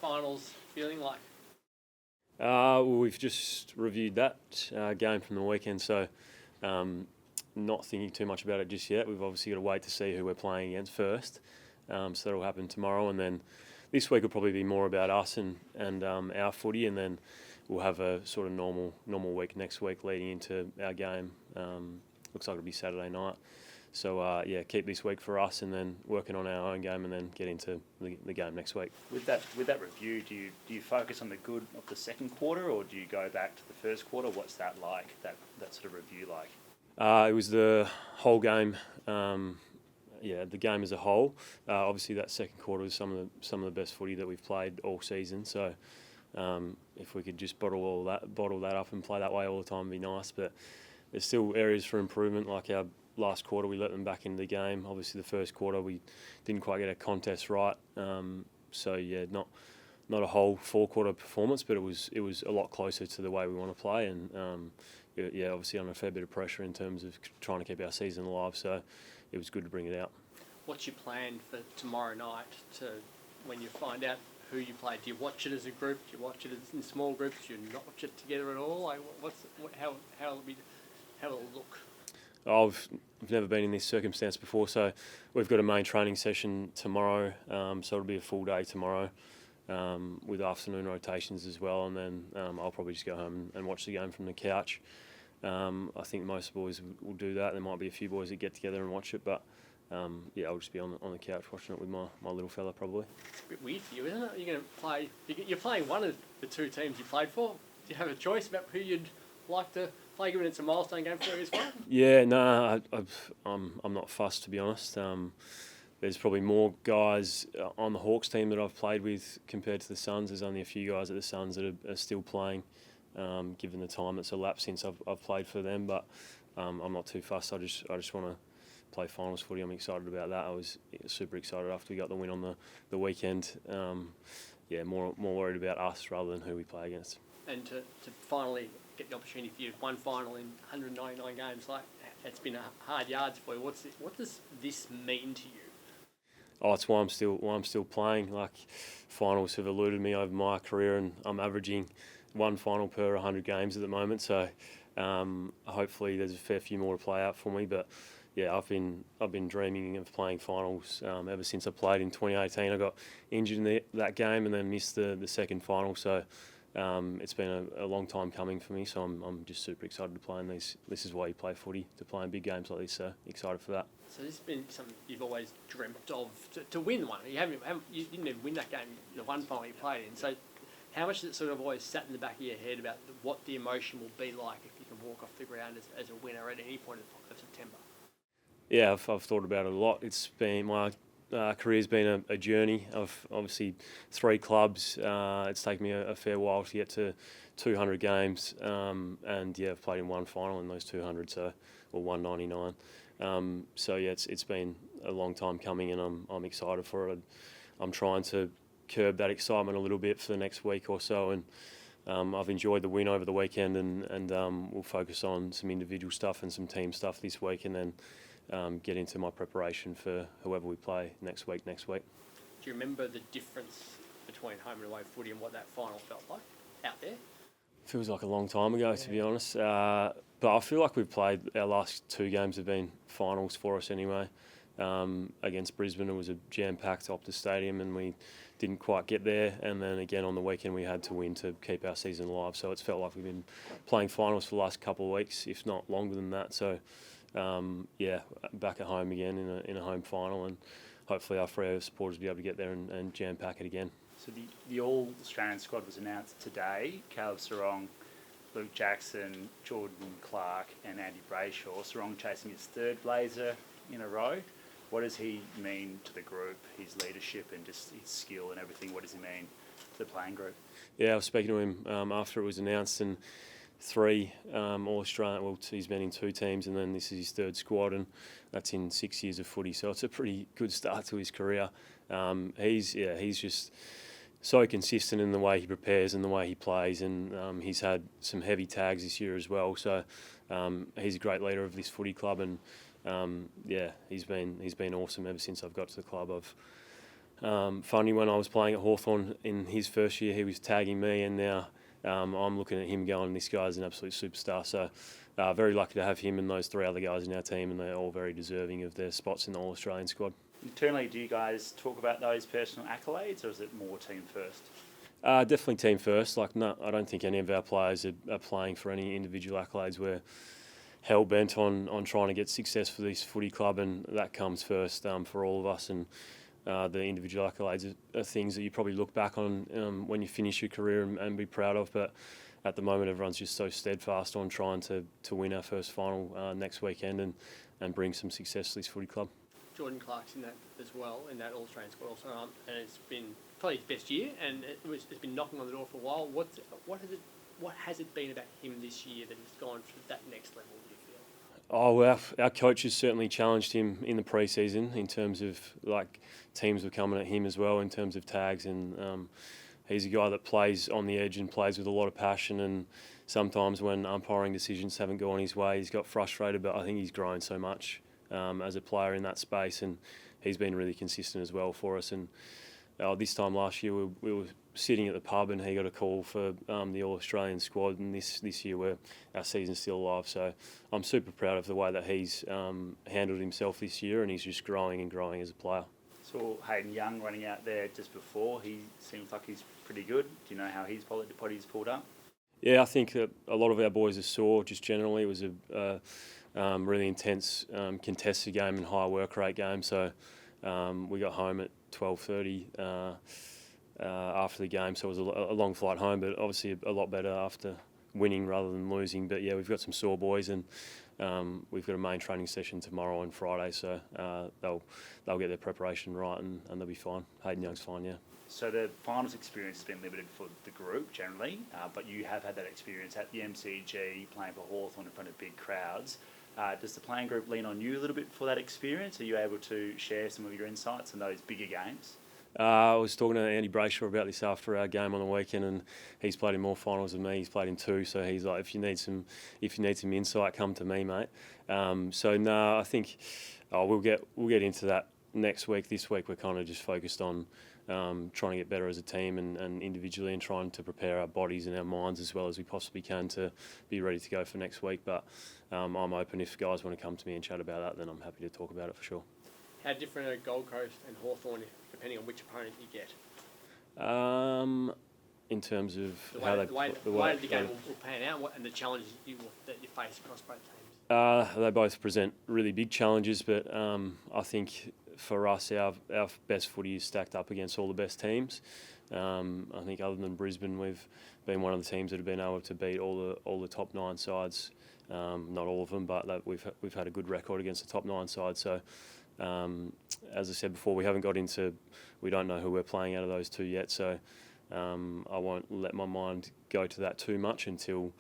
finals feeling like? Well, we've just reviewed that game from the weekend, so not thinking too much about it just yet. We've obviously got to wait to see who we're playing against first. So that'll happen tomorrow, and then this week will probably be more about us and our footy, and then we'll have a sort of normal week next week leading into our game. Looks like it'll be Saturday night. So keep this week for us, and then working on our own game, and then get into the game next week. With that review, do you focus on the good of the second quarter, or do you go back to the first quarter? What's that like? That sort of review like? It was the whole game. The game as a whole. Obviously, that second quarter was some of the best footy that we've played all season. So if we could just bottle that up and play that way all the time, would be nice. But there's still areas for improvement, like our last quarter, we let them back into the game. Obviously, the first quarter, we didn't quite get a contest right. Not a whole four-quarter performance, but it was a lot closer to the way we want to play. And, obviously under a fair bit of pressure in terms of trying to keep our season alive. So it was good to bring it out. What's your plan for tomorrow night when you find out who you play? Do you watch it as a group? Do you watch it in small groups? Do you not watch it together at all? Like, how will it look? I've never been in this circumstance before, so we've got a main training session tomorrow, so it'll be a full day tomorrow with afternoon rotations as well, and then I'll probably just go home and watch the game from the couch. I think most boys will do that. There might be a few boys that get together and watch it, but I'll just be on the couch watching it with my little fella probably. It's a bit weird for you, isn't it? You're playing one of the two teams you played for. Do you have a choice about who you'd like to play, given it's a milestone game for you as well? Yeah, no, I'm not fussed, to be honest. There's probably more guys on the Hawks team that I've played with compared to the Suns. There's only a few guys at the Suns that are still playing, given the time that's elapsed since I've played for them. But I'm not too fussed. I just want to play finals footy. I'm excited about that. I was super excited after we got the win on the weekend. More worried about us rather than who we play against. And to finally get the opportunity for you, one final in 199 games, like it's been a hard yards for you. What does this mean to you? Oh, it's why I'm still playing. Like, finals have eluded me over my career, and I'm averaging one final per 100 games at the moment. So hopefully there's a fair few more to play out for me. But yeah, I've been dreaming of playing finals ever since I played in 2018. I got injured in that game and then missed the second final. So it's been a long time coming for me. So I'm just super excited to play in these. This is why you play footy, to play in big games like this. So excited for that. So this has been something you've always dreamt of, to win one. You didn't even win that game, the one final you played in. So how much has it sort of always sat in the back of your head about what the emotion will be like if you can walk off the ground as a winner at any point of September? Yeah, I've thought about it a lot. It's been my career's been a journey of obviously 3 clubs. It's taken me a fair while to get to 200 games, and I've played in one final in those 200, or 199. It's been a long time coming, and I'm excited for it. I'm trying to curb that excitement a little bit for the next week or so, and I've enjoyed the win over the weekend, and we'll focus on some individual stuff and some team stuff this week, and then get into my preparation for whoever we play next week. Do you remember the difference between home and away footy and what that final felt like out there? Feels like a long time ago, to be honest. But I feel like we've played, our last 2 games have been finals for us anyway. Against Brisbane, it was a jam-packed Optus Stadium and we didn't quite get there. And then again on the weekend, we had to win to keep our season alive. So it's felt like we've been playing finals for the last couple of weeks, if not longer than that. So back at home again in a home final, and hopefully our Freo supporters will be able to get there and jam-pack it again. So the All-Australian squad was announced today. Caleb Sarong, Luke Jackson, Jordan Clark and Andy Brayshaw. Sarong chasing his 3rd blazer in a row. What does he mean to the group, his leadership and just his skill and everything? What does he mean to the playing group? Yeah, I was speaking to him after it was announced, and 3 All-Australian, well, he's been in 2 teams, and then this is his 3rd squad, and that's in 6 years of footy, so it's a pretty good start to his career. He's just so consistent in the way he prepares and the way he plays, and he's had some heavy tags this year as well, so he's a great leader of this footy club, and he's been awesome ever since I've got to the club. funny when I was playing at Hawthorn in his first year, he was tagging me, and now I'm looking at him going, this guy's an absolute superstar. So very lucky to have him and those 3 other guys in our team, and they're all very deserving of their spots in the All-Australian squad. Internally, do you guys talk about those personal accolades, or is it more team first? Definitely team first. No, I don't think any of our players are playing for any individual accolades. We're hell bent on trying to get success for this footy club, and that comes first for all of us. And the individual accolades are things that you probably look back on when you finish your career and be proud of. But at the moment, everyone's just so steadfast on trying to win our first final next weekend and bring some success to this footy club. Jordan Clark's in that as well, in that All-Australian squad also, and it's been probably his best year, and it's been knocking on the door for a while. What has it been about him this year that has gone to that next level, do you feel? Oh, well, our coach has certainly challenged him in the pre-season in terms of teams were coming at him as well in terms of tags, and he's a guy that plays on the edge and plays with a lot of passion, and sometimes when umpiring decisions haven't gone his way, he's got frustrated, but I think he's grown so much as a player in that space, and he's been really consistent as well for us. And this time last year we were sitting at the pub and he got a call for the All-Australian squad, and this year our season's still alive. So I'm super proud of the way that he's handled himself this year, and he's just growing and growing as a player. Saw Hayden Young running out there just before. He seems like he's pretty good. Do you know how he's pulled up? Yeah, I think that a lot of our boys are sore just generally. It was a really intense contested game and high work rate game. So we got home at 12:30 after the game. So it was a long flight home, but obviously a lot better after winning rather than losing. But yeah, we've got some sore boys, and we've got a main training session tomorrow and Friday. So they'll get their preparation right, and they'll be fine. Hayden Young's fine, yeah. So the finals experience has been limited for the group generally, but you have had that experience at the MCG, playing for Hawthorn in front of big crowds. Does the playing group lean on you a little bit for that experience? Are you able to share some of your insights in those bigger games? I was talking to Andy Brayshaw about this after our game on the weekend, and he's played in more finals than me. He's played in 2, so he's like, if you need some insight, come to me, mate. So no, I think we'll get into that next week. This week we're kind of just focused on trying to get better as a team and individually, and trying to prepare our bodies and our minds as well as we possibly can to be ready to go for next week. But I'm open. If guys want to come to me and chat about that, then I'm happy to talk about it for sure. How different are Gold Coast and Hawthorn depending on which opponent you get? In terms of the way the game will pan out, and the challenges that you face across both teams? They both present really big challenges, but I think for us, our best footy is stacked up against all the best teams. I think other than Brisbane, we've been one of the teams that have been able to beat all the top 9 sides. Not all of them, but we've had a good record against the top 9 sides. So, as I said before, we don't know who we're playing out of those 2 yet. So I won't let my mind go to that too much until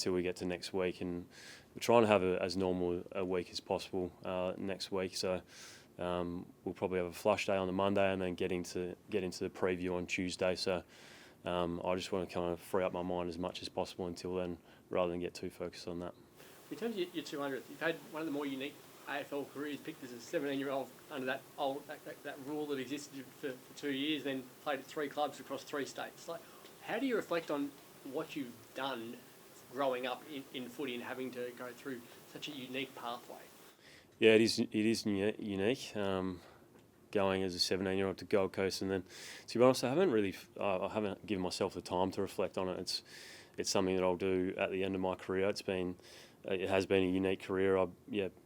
we get to next week, and we're trying to have as normal a week as possible next week. So. We'll probably have a flush day on the Monday and then get into the preview on Tuesday. So I just want to kind of free up my mind as much as possible until then, rather than get too focused on that. In terms of your 200th, you've had one of the more unique AFL careers, picked as a 17-year-old under that rule that existed for 2 years, then played at 3 clubs across 3 states. How do you reflect on what you've done growing up in footy and having to go through such a unique pathway? Yeah, it is unique. Going as a 17-year-old to Gold Coast, and then, to be honest, I haven't given myself the time to reflect on it. It's something that I'll do at the end of my career. It has been a unique career. I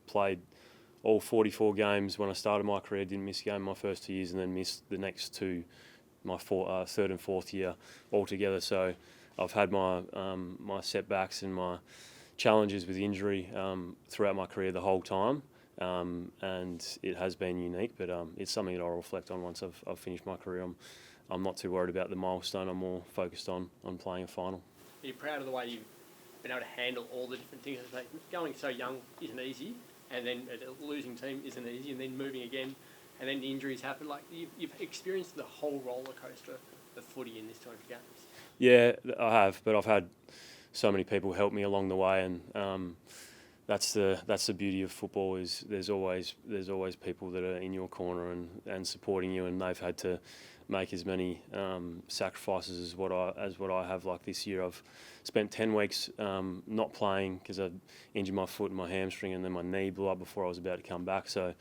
played all 44 games when I started my career. Didn't miss a game my first 2 years, and then missed the next 2, my third and fourth year altogether. So I've had my setbacks and my challenges with injury throughout my career the whole time. And it has been unique, but it's something that I'll reflect on once I've finished my career. I'm not too worried about the milestone. I'm more focused on playing a final. Are you proud of the way you've been able to handle all the different things? Going so young isn't easy, and then a losing team isn't easy, and then moving again, and then injuries happen. You've experienced the whole roller coaster of footy in this type of games. Yeah, I have, but I've had so many people help me along the way, and that's the beauty of football, is there's always people that are in your corner and supporting you, and they've had to make as many sacrifices as what I have. Like this year, I've spent 10 weeks not playing because I injured my foot and my hamstring, and then my knee blew up before I was about to come back. So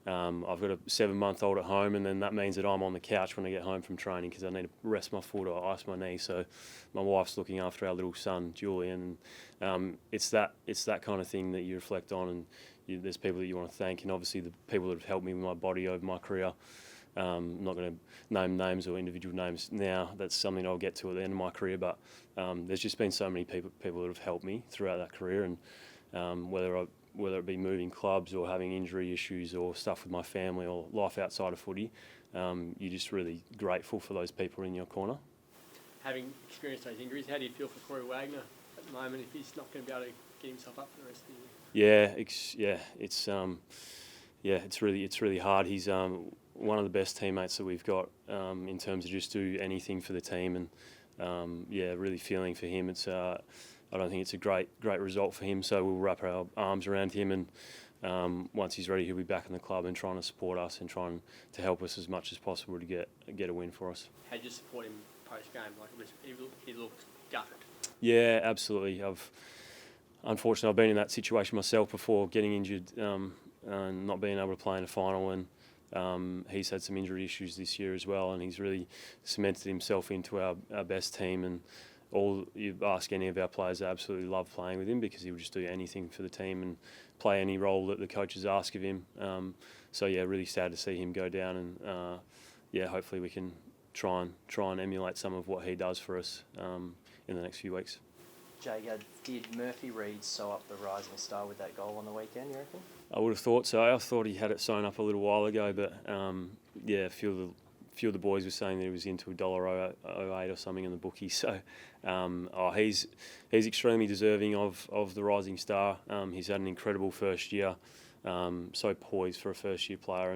I've got a 7-month-old at home, and then that means that I'm on the couch when I get home from training because I need to rest my foot or ice my knee. So my wife's looking after our little son, Julian. It's that kind of thing that you reflect on, and there's people that you want to thank, and obviously the people that have helped me with my body over my career. I'm not going to name names or individual names now. That's something I'll get to at the end of my career. But there's just been so many people that have helped me throughout that career, and whether it be moving clubs or having injury issues or stuff with my family or life outside of footy, you're just really grateful for those people in your corner. Having experienced those injuries, how do you feel for Corey Wagner at the moment if he's not going to be able to get himself up for the rest of the year? It's really hard. He's one of the best teammates that we've got in terms of just do anything for the team, and really feeling for him. It's I don't think it's a great result for him, so we'll wrap our arms around him, and once he's ready, he'll be back in the club and trying to support us and trying to help us as much as possible to get a win for us. How did you support him post game? He looked gutted. Yeah, absolutely. Unfortunately, I've been in that situation myself before, getting injured and not being able to play in a final, and he's had some injury issues this year as well, and he's really cemented himself into our best team. And you ask any of our players, they absolutely love playing with him because he'll just do anything for the team and play any role that the coaches ask of him. Really sad to see him go down, and hopefully we can try and emulate some of what he does for us in the next few weeks. Jaeger, did Murphy Reid sew up the rising star with that goal on the weekend, you reckon? I would have thought so. I thought he had it sewn up a little while ago, but a few of the boys were saying that he was into $1.08 or something in the bookie. So he's extremely deserving of the rising star. He's had an incredible first year, so poised for a first year player,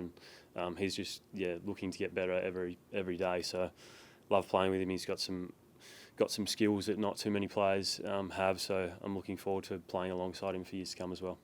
and he's just looking to get better every day. So love playing with him. He's got some skills that not too many players have. So I'm looking forward to playing alongside him for years to come as well.